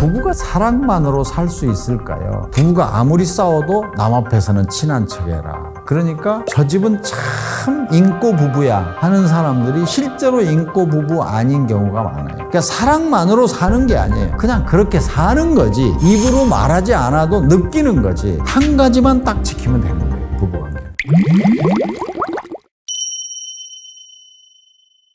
부부가 사랑만으로 살 수 있을까요? 부부가 아무리 싸워도 남 앞에서는 친한 척해라. 그러니까 저 집은 참 인꼬 부부야 하는 사람들이 실제로 인꼬 부부 아닌 경우가 많아요. 그러니까 사랑만으로 사는 게 아니에요. 그냥 그렇게 사는 거지. 입으로 말하지 않아도 느끼는 거지. 한 가지만 딱 지키면 되는 거예요. 부부관계.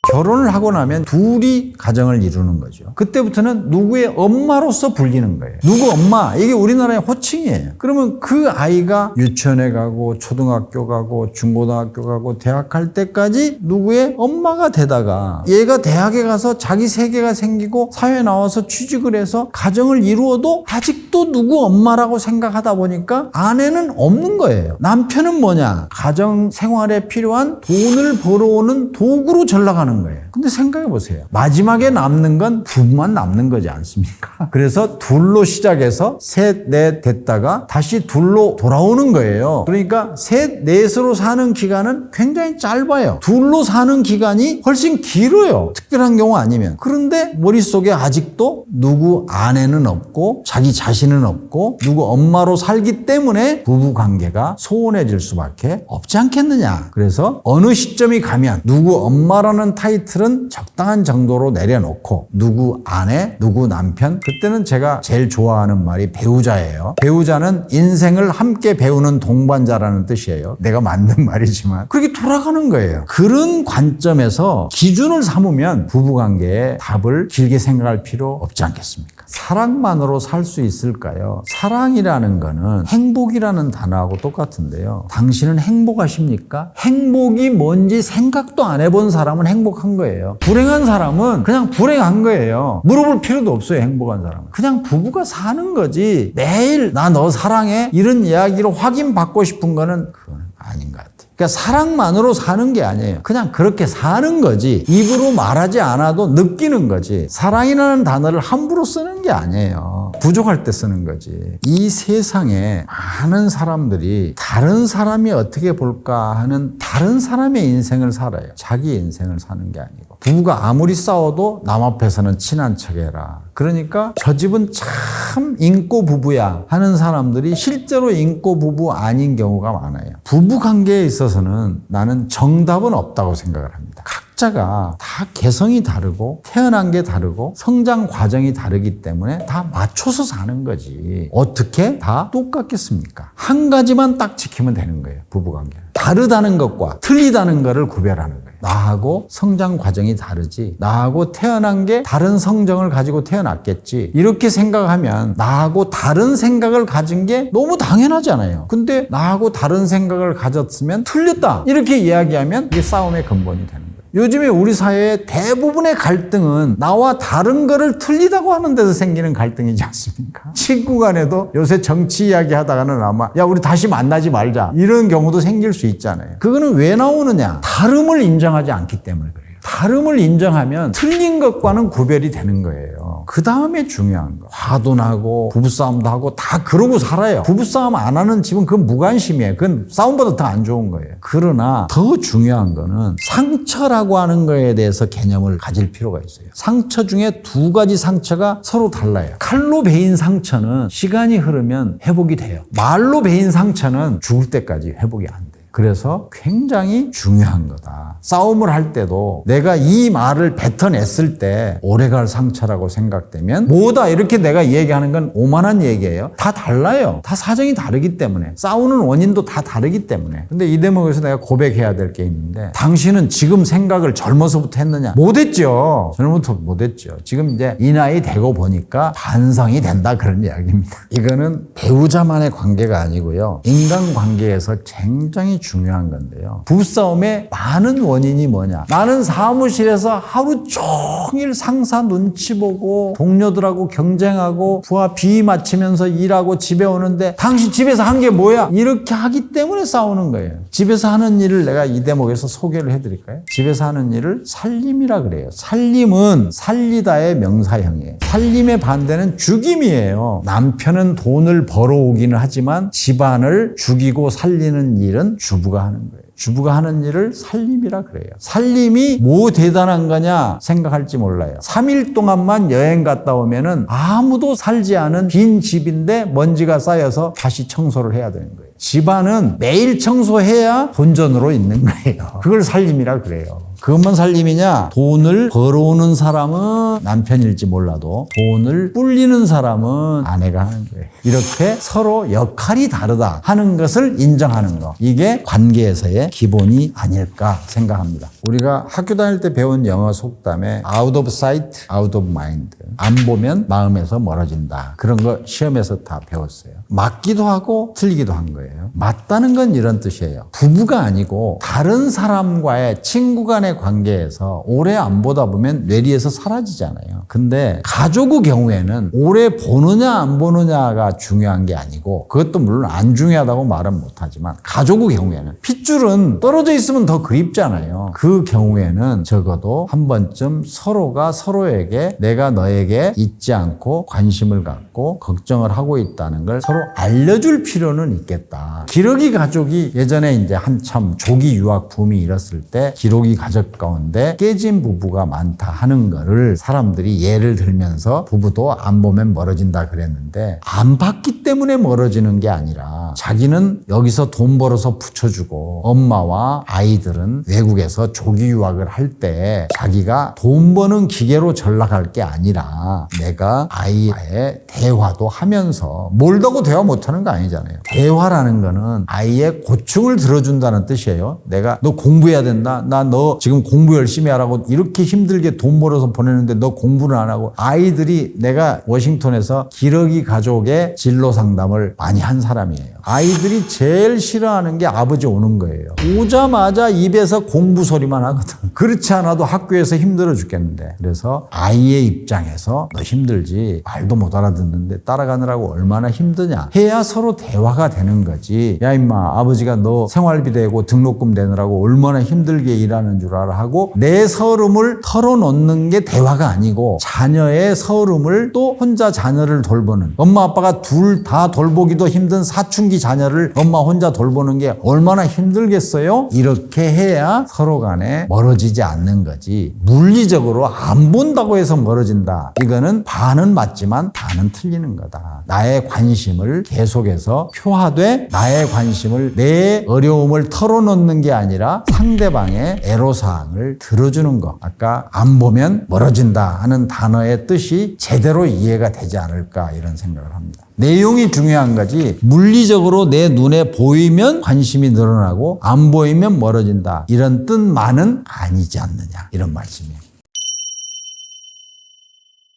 결혼을 하고 나면 둘이 가정을 이루는 거죠. 그때부터는 누구의 엄마로서 불리는 거예요. 누구 엄마, 이게 우리나라의 호칭이에요. 그러면 그 아이가 유치원에 가고 초등학교 가고 중고등학교 가고 대학 갈 때까지 누구의 엄마가 되다가 얘가 대학에 가서 자기 세계가 생기고 사회에 나와서 취직을 해서 가정을 이루어도 아직도 누구 엄마라고 생각하다 보니까 아내는 없는 거예요. 남편은 뭐냐? 가정 생활에 필요한 돈을 벌어오는 도구로 전락하는 거예요. 근데 생각해 보세요. 마지막에 남는 건 부부만 남는 거지 않습니까? 그래서 둘로 시작해서 셋, 넷 됐다가 다시 둘로 돌아오는 거예요. 그러니까 셋, 넷으로 사는 기간은 굉장히 짧아요. 둘로 사는 기간이 훨씬 길어요. 특별한 경우 아니면. 그런데 머릿속에 아직도 누구 아내는 없고 자기 자신은 없고 누구 엄마로 살기 때문에 부부 관계가 소원해질 수밖에 없지 않겠느냐. 그래서 어느 시점이 가면 누구 엄마라는 타이틀은 적당한 정도로 내려놓고 누구 아내, 누구 남편, 그때는 제가 제일 좋아하는 말이 배우자예요. 배우자는 인생을 함께 배우는 동반자라는 뜻이에요. 내가 만든 말이지만 그렇게 돌아가는 거예요. 그런 관점에서 기준을 삼으면 부부관계의 답을 길게 생각할 필요 없지 않겠습니까? 사랑만으로 살 수 있을까요? 사랑이라는 거는 행복이라는 단어하고 똑같은데요. 당신은 행복하십니까? 행복이 뭔지 생각도 안 해본 사람은 행복한 거예요. 불행한 사람은 그냥 불행한 거예요. 물어볼 필요도 없어요. 행복한 사람은. 그냥 부부가 사는 거지 매일 나 너 사랑해 이런 이야기로 확인받고 싶은 거는 그건 아닌 것 같아요. 그러니까 사랑만으로 사는 게 아니에요. 그냥 그렇게 사는 거지. 입으로 말하지 않아도 느끼는 거지. 사랑이라는 단어를 함부로 쓰는 게 아니에요. 부족할 때 쓰는 거지. 이 세상에 많은 사람들이 다른 사람이 어떻게 볼까 하는 다른 사람의 인생을 살아요. 자기 인생을 사는 게 아니고. 부부가 아무리 싸워도 남 앞에서는 친한 척해라. 그러니까 저 집은 참 인꼬 부부야 하는 사람들이 실제로 인꼬 부부 아닌 경우가 많아요. 부부 관계에 있어서는 나는 정답은 없다고 생각을 합니다. 각자가 다 개성이 다르고 태어난 게 다르고 성장 과정이 다르기 때문에 다 맞춰서 사는 거지. 어떻게 다 똑같겠습니까? 한 가지만 딱 지키면 되는 거예요. 부부 관계는. 다르다는 것과 틀리다는 것을 구별하는 거예요. 나하고 성장 과정이 다르지. 나하고 태어난 게 다른 성정을 가지고 태어났겠지. 이렇게 생각하면 나하고 다른 생각을 가진 게 너무 당연하잖아요. 근데 나하고 다른 생각을 가졌으면 틀렸다. 이렇게 이야기하면 이게 싸움의 근본이 되는 거예요. 요즘에 우리 사회의 대부분의 갈등은 나와 다른 거를 틀리다고 하는 데서 생기는 갈등이지 않습니까? 친구 간에도 요새 정치 이야기 하다가는 아마 야 우리 다시 만나지 말자 이런 경우도 생길 수 있잖아요. 그거는 왜 나오느냐? 다름을 인정하지 않기 때문에 그래요. 다름을 인정하면 틀린 것과는 구별이 되는 거예요. 그 다음에 중요한 거. 화도 나고 부부싸움도 하고 다 그러고 살아요. 부부싸움 안 하는 집은 그건 무관심이에요. 그건 싸움보다 더 안 좋은 거예요. 그러나 더 중요한 거는 상처라고 하는 거에 대해서 개념을 가질 필요가 있어요. 상처 중에 두 가지 상처가 서로 달라요. 칼로 베인 상처는 시간이 흐르면 회복이 돼요. 말로 베인 상처는 죽을 때까지 회복이 안 돼요. 그래서 굉장히 중요한 거다. 싸움을 할 때도 내가 이 말을 뱉어냈을 때 오래갈 상처라고 생각되면 뭐다 이렇게 내가 얘기하는 건 오만한 얘기예요. 다 달라요. 다 사정이 다르기 때문에. 싸우는 원인도 다 다르기 때문에. 근데 이 대목에서 내가 고백해야 될 게 있는데 당신은 지금 생각을 젊어서부터 했느냐? 못했죠. 젊어부터 못했죠. 지금 이제 이 나이 되고 보니까 반성이 된다 그런 이야기입니다. 이거는 배우자만의 관계가 아니고요. 인간관계에서 굉장히 중요한 건데요. 부부싸움의 많은 원인이 뭐냐? 나는 사무실에서 하루 종일 상사 눈치 보고 동료들하고 경쟁하고 부하 비위 맞추면서 일하고 집에 오는데 당신 집에서 한 게 뭐야? 이렇게 하기 때문에 싸우는 거예요. 집에서 하는 일을 내가 이 대목에서 소개를 해드릴까요? 집에서 하는 일을 살림이라 그래요. 살림은 살리다의 명사형이에요. 살림의 반대는 죽임이에요. 남편은 돈을 벌어오기는 하지만 집안을 죽이고 살리는 일은 주부가 하는 거예요. 주부가 하는 일을 살림이라 그래요. 살림이 뭐 대단한 거냐 생각할지 몰라요. 3일 동안만 여행 갔다 오면은 아무도 살지 않은 빈 집인데 먼지가 쌓여서 다시 청소를 해야 되는 거예요. 집안은 매일 청소해야 본전으로 있는 거예요. 그걸 살림이라 그래요. 그것만 살림이냐? 돈을 벌어오는 사람은 남편일지 몰라도 돈을 불리는 사람은 아내가 하는 거예요. 이렇게 서로 역할이 다르다 하는 것을 인정하는 거. 이게 관계에서의 기본이 아닐까 생각합니다. 우리가 학교 다닐 때 배운 영어 속담에 out of sight, out of mind. 안 보면 마음에서 멀어진다. 그런 거 시험에서 다 배웠어요. 맞기도 하고 틀리기도 한 거예요. 맞다는 건 이런 뜻이에요. 부부가 아니고 다른 사람과의 친구 간의 관계에서 오래 안 보다 보면 뇌리에서 사라지잖아요. 근데 가족의 경우에는 오래 보느냐 안 보느냐가 중요한 게 아니고, 그것도 물론 안 중요하다고 말은 못하지만 가족의 경우에는 핏줄은 떨어져 있으면 더 그립잖아요. 그 경우에는 적어도 한 번쯤 서로가 서로에게 내가 너에게 잊지 않고 관심을 갖고 걱정을 하고 있다는 걸 서로 알려줄 필요는 있겠다. 기러기 가족이 예전에 이제 한참 조기 유학 붐이 일었을 때 기러기 가족 가운데 깨진 부부가 많다 하는 거를 사람들이 예를 들면서 부부도 안 보면 멀어진다 그랬는데, 안 봤기 때문에 멀어지는 게 아니라 자기는 여기서 돈 벌어서 붙여주고 엄마와 아이들은 외국에서 조기 유학을 할 때 자기가 돈 버는 기계로 전락할 게 아니라 내가 아이의 대화도 하면서, 몰다고 대화 못하는 거 아니잖아요. 대화라는 거는 아이의 고충을 들어준다는 뜻이에요. 내가 너 공부해야 된다. 나 너 지금 공부 열심히 하라고 이렇게 힘들게 돈 벌어서 보내는데 너 공부는 안 하고. 아이들이, 내가 워싱턴에서 기러기 가족의 진로 상담을 많이 한 사람이에요. 아이들이 제일 싫어하는 게 아버지 오는 거예요. 오자마자 입에서 공부 소리만 하거든. 그렇지 않아도 학교에서 힘들어 죽겠는데. 그래서 아이의 입장에서 너 힘들지, 말도 못 알아듣는데 따라가느라고 얼마나 힘드냐 해야 서로 대화가 되는 거지. 야 임마, 아버지가 너 생활비 대고 등록금 내느라고 얼마나 힘들게 일하는 줄 알아 하고 내 서름을 털어놓는 게 대화가 아니고, 자녀의 서름을 또 혼자 자녀를 돌보는, 엄마 아빠가 둘 다 돌보기도 힘든 사춘기 자녀를 엄마 혼자 돌보는 게 얼마나 힘들겠어요? 이렇게 해야 서로 간에 멀어지지 않는 거지. 물리적으로 안 본다고 해서 멀어진다, 이거는 반은 맞지만 반은 틀리는 거다. 나의 관심을 계속해서 표하되 나의 관심을, 내 어려움을 털어놓는 게 아니라 상대방의 애로사항을 들어주는 거. 아까 안 보면 멀어진다 하는 단어의 뜻이 제대로 이해가 되지 않을까 이런 생각을 합니다. 내용이 중요한 거지, 물리적으로 내 눈에 보이면 관심이 늘어나고 안 보이면 멀어진다 이런 뜻만은 아니지 않느냐, 이런 말씀이에요.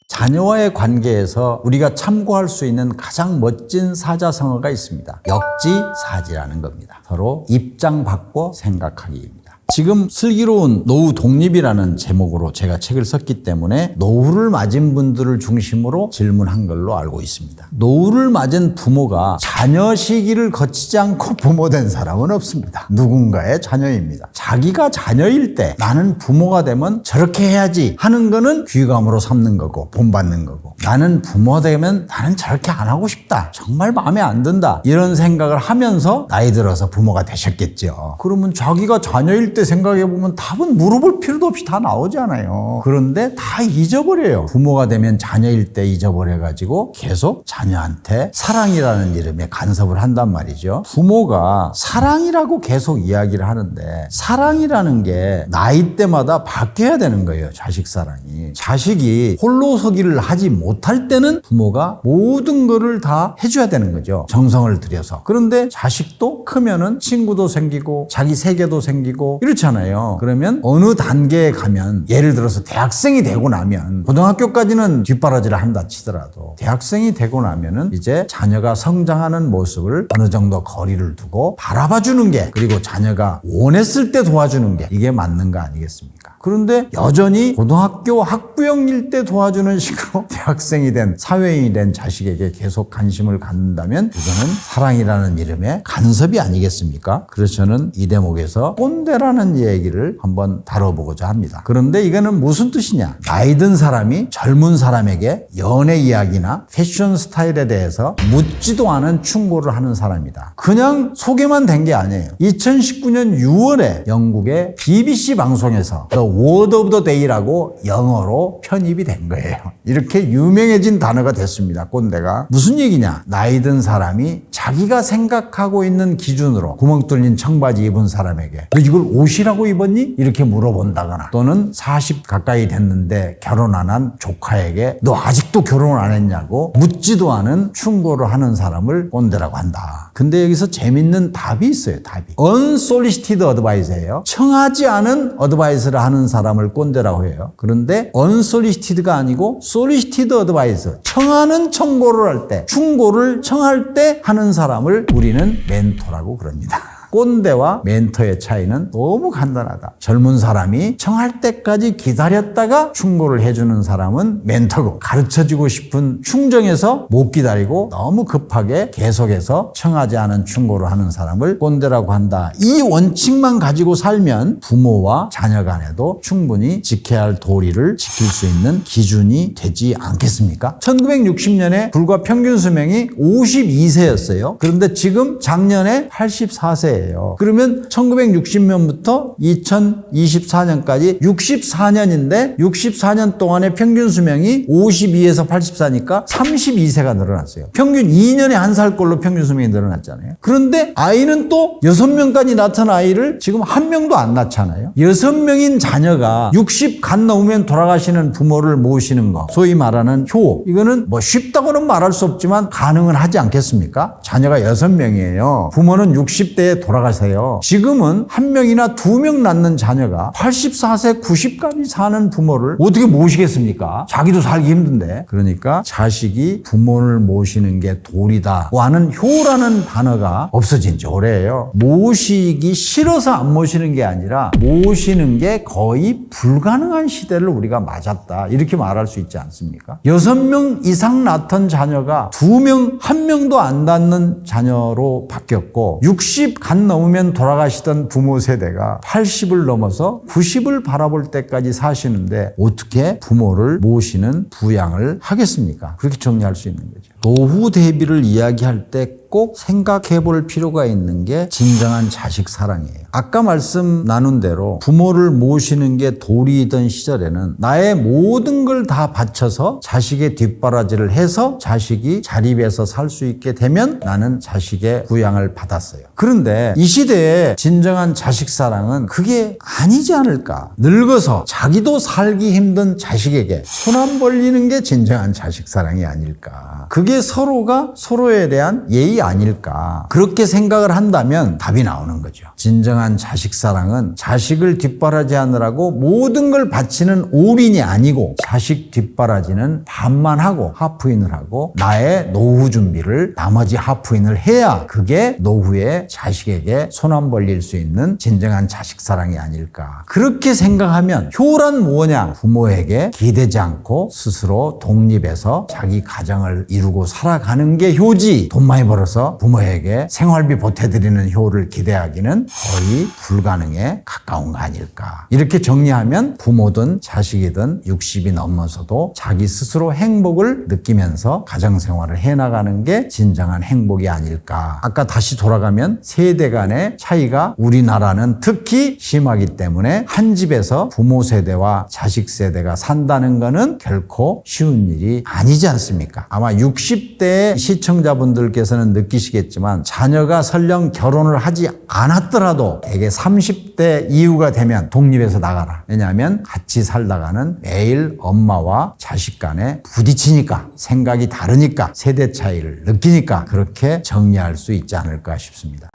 자녀와의 관계에서 우리가 참고할 수 있는 가장 멋진 사자성어가 있습니다. 역지사지라는 겁니다. 서로 입장 바꿔 생각하기입니다. 지금 슬기로운 노후 독립이라는 제목으로 제가 책을 썼기 때문에 노후를 맞은 분들을 중심으로 질문한 걸로 알고 있습니다. 노후를 맞은 부모가 자녀 시기를 거치지 않고 부모된 사람은 없습니다. 누군가의 자녀입니다. 자기가 자녀일 때 나는 부모가 되면 저렇게 해야지 하는 거는 귀감으로 삼는 거고 본받는 거고, 나는 부모가 되면 나는 저렇게 안 하고 싶다, 정말 마음에 안 든다, 이런 생각을 하면서 나이 들어서 부모가 되셨겠죠. 그러면 자기가 자녀일 때 생각해보면 답은 물어볼 필요도 없이 다 나오잖아요. 그런데 다 잊어버려요. 부모가 되면 자녀일 때 잊어버려가지고 계속 자녀한테 사랑이라는 이름의 간섭을 한단 말이죠. 부모가 사랑이라고 계속 이야기를 하는데, 사랑이라는 게 나이 때마다 바뀌어야 되는 거예요. 자식 사랑이. 자식이 홀로 서기를 하지 못할 때는 부모가 모든 거를 다 해줘야 되는 거죠. 정성을 들여서. 그런데 자식도 크면은 친구도 생기고 자기 세계도 생기고 이렇잖아요. 그러면 어느 단계에 가면, 예를 들어서 대학생이 되고 나면, 고등학교까지는 뒷바라지를 한다 치더라도 대학생이 되고 나면은 이제 자녀가 성장하는 모습을 어느 정도 거리를 두고 바라봐 주는 게, 그리고 자녀가 원했을 때 도와주는 게, 이게 맞는 거 아니겠습니까? 그런데 여전히 고등학교 학부형일 때 도와주는 식으로 대학생이 된 사회인이 된 자식에게 계속 관심을 갖는다면 이거는 사랑이라는 이름의 간섭이 아니겠습니까? 그래서 저는 이 대목에서 꼰대라는 얘기를 한번 다뤄보고자 합니다. 그런데 이거는 무슨 뜻이냐? 나이 든 사람이 젊은 사람에게 연애 이야기나 패션 스타일에 대해서 묻지도 않은 충고를 하는 사람이다. 그냥 소개만 된 게 아니에요. 2019년 6월에 영국의 BBC 방송에서 The Word of the Day라고 영어로 편입이 된 거예요. 이렇게 유명해진 단어가 됐습니다. 꼰대가. 무슨 얘기냐? 나이 든 사람이 자기가 생각하고 있는 기준으로 구멍 뚫린 청바지 입은 사람에게 너 이걸 옷이라고 입었니? 이렇게 물어본다거나, 또는 40 가까이 됐는데 결혼 안 한 조카에게 너 아직도 결혼 안 했냐고 묻지도 않은 충고를 하는 사람을 꼰대라고 한다. 근데 여기서 재밌는 답이 있어요. 답이. unsolicited advice예요. 청하지 않은 어드바이스를 하는 사람을 꼰대라고 해요. 그런데 unsolicited가 아니고 solicited advice, 청하는 청고를 할 때, 충고를 청할 때 하는 사람을 우리는 멘토라고 그럽니다. 꼰대와 멘토의 차이는 너무 간단하다. 젊은 사람이 청할 때까지 기다렸다가 충고를 해주는 사람은 멘토고, 가르쳐주고 싶은 충정에서 못 기다리고 너무 급하게 계속해서 청하지 않은 충고를 하는 사람을 꼰대라고 한다. 이 원칙만 가지고 살면 부모와 자녀 간에도 충분히 지켜야 할 도리를 지킬 수 있는 기준이 되지 않겠습니까? 1960년에 불과 평균 수명이 52세였어요. 그런데 지금 작년에 84세. 그러면 1960년부터 2024년까지 64년인데 64년 동안의 평균 수명이 52에서 84니까 32세가 늘어났어요. 평균 2년에 1살꼴로 평균 수명이 늘어났잖아요. 그런데 아이는 또 6명까지 낳던 아이를 지금 1명도 안 낳잖아요. 6명인 자녀가 60 간 넘으면 돌아가시는 부모를 모시는 거, 소위 말하는 효, 이거는 뭐 쉽다고는 말할 수 없지만 가능은 하지 않겠습니까? 자녀가 6명이에요. 부모는 60대에 돌아가세요. 지금은 1명이나 2명 낳는 자녀가 84세, 90까지 사는 부모를 어떻게 모시겠습니까? 자기도 살기 힘든데. 그러니까 자식이 부모를 모시는 게 도리다고 하는 효라는 단어가 없어진 지 오래예요. 모시기 싫어서 안 모시는 게 아니라 모시는 게 거의 불가능한 시대를 우리가 맞았다. 이렇게 말할 수 있지 않습니까? 6명 이상 낳던 자녀가 2명, 1명도 안 낳는 자녀로 바뀌었고, 60 간 넘으면 돌아가시던 부모 세대가 80을 넘어서 90을 바라볼 때까지 사시는데 어떻게 부모를 모시는 부양을 하겠습니까? 그렇게 정리할 수 있는 거죠. 노후 대비를 이야기할 때 꼭 생각해 볼 필요가 있는 게 진정한 자식 사랑이에요. 아까 말씀 나눈 대로 부모를 모시는 게 도리이던 시절에는 나의 모든 걸 다 바쳐서 자식의 뒷바라지를 해서 자식이 자립해서 살 수 있게 되면 나는 자식의 부양을 받았어요. 그런데 이 시대에 진정한 자식 사랑은 그게 아니지 않을까? 늙어서 자기도 살기 힘든 자식에게 손 안 벌리는 게 진정한 자식 사랑이 아닐까? 그게 서로가 서로에 대한 예의 아닐까? 그렇게 생각을 한다면 답이 나오는 거죠. 진정한 자식 사랑은 자식을 뒷바라지하느라고 모든 걸 바치는 올인이 아니고, 자식 뒷바라지는 반만 하고 하프인을 하고 나의 노후 준비를 나머지 하프인을 해야 그게 노후에 자식에게 손 안 벌릴 수 있는 진정한 자식 사랑이 아닐까. 그렇게 생각하면 효란 뭐냐? 부모에게 기대지 않고 스스로 독립해서 자기 가정을 이루고 살아가는 게 효지, 돈 많이 벌어서 부모에게 생활비 보태드리는 효를 기대하기는 거의 불가능에 가까운 거 아닐까. 이렇게 정리하면 부모든 자식이든 60이 넘어서도 자기 스스로 행복을 느끼면서 가정생활을 해나가는 게 진정한 행복이 아닐까. 아까 다시 돌아가면 세대 간의 차이가 우리나라는 특히 심하기 때문에 한 집에서 부모 세대와 자식 세대가 산다는 거는 결코 쉬운 일이 아니지 않습니까? 아마 60대 시청자분들께서는 느끼시겠지만 자녀가 설령 결혼을 하지 않았더라도 대개 30대 이후가 되면 독립해서 나가라. 왜냐하면 같이 살다가는 매일 엄마와 자식 간에 부딪히니까, 생각이 다르니까, 세대 차이를 느끼니까 그렇게 정리할 수 있지 않을까 싶습니다.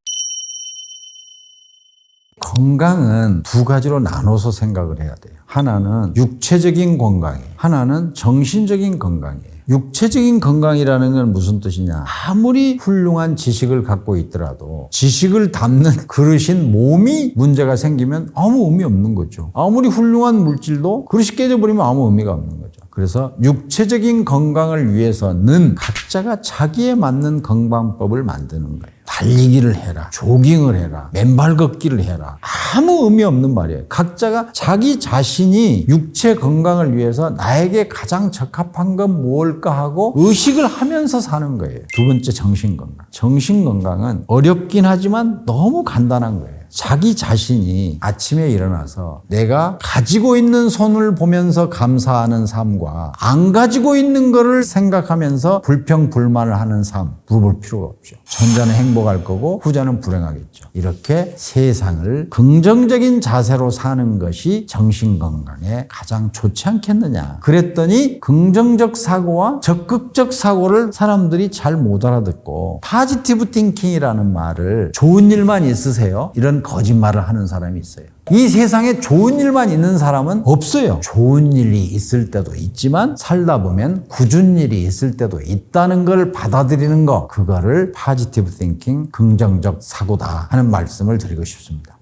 건강은 두 가지로 나눠서 생각을 해야 돼요. 하나는 육체적인 건강이에요. 하나는 정신적인 건강이에요. 육체적인 건강이라는 건 무슨 뜻이냐? 아무리 훌륭한 지식을 갖고 있더라도 지식을 담는 그릇인 몸이 문제가 생기면 아무 의미 없는 거죠. 아무리 훌륭한 물질도 그릇이 깨져버리면 아무 의미가 없는 거죠. 그래서 육체적인 건강을 위해서는 각자가 자기에 맞는 건강법을 만드는 거예요. 달리기를 해라, 조깅을 해라, 맨발 걷기를 해라. 아무 의미 없는 말이에요. 각자가 자기 자신이 육체 건강을 위해서 나에게 가장 적합한 건 무엇일까 하고 의식을 하면서 사는 거예요. 두 번째, 정신건강. 정신건강은 어렵긴 하지만 너무 간단한 거예요. 자기 자신이 아침에 일어나서 내가 가지고 있는 손을 보면서 감사하는 삶과 안 가지고 있는 거를 생각하면서 불평불만을 하는 삶 물어볼 필요가 없죠. 전자는 행복할 거고 후자는 불행하겠죠. 이렇게 세상을 긍정적인 자세로 사는 것이 정신건강에 가장 좋지 않겠느냐. 그랬더니 긍정적 사고와 적극적 사고를 사람들이 잘 못 알아듣고 포지티브 띵킹이라는 말을 좋은 일만 있으세요? 이런 거짓말을 하는 사람이 있어요. 이 세상에 좋은 일만 있는 사람은 없어요. 좋은 일이 있을 때도 있지만 살다 보면 굳은 일이 있을 때도 있다는 걸 받아들이는 거, 그거를 포지티브 띵킹, 긍정적 사고다 하는 말씀을 드리고 싶습니다.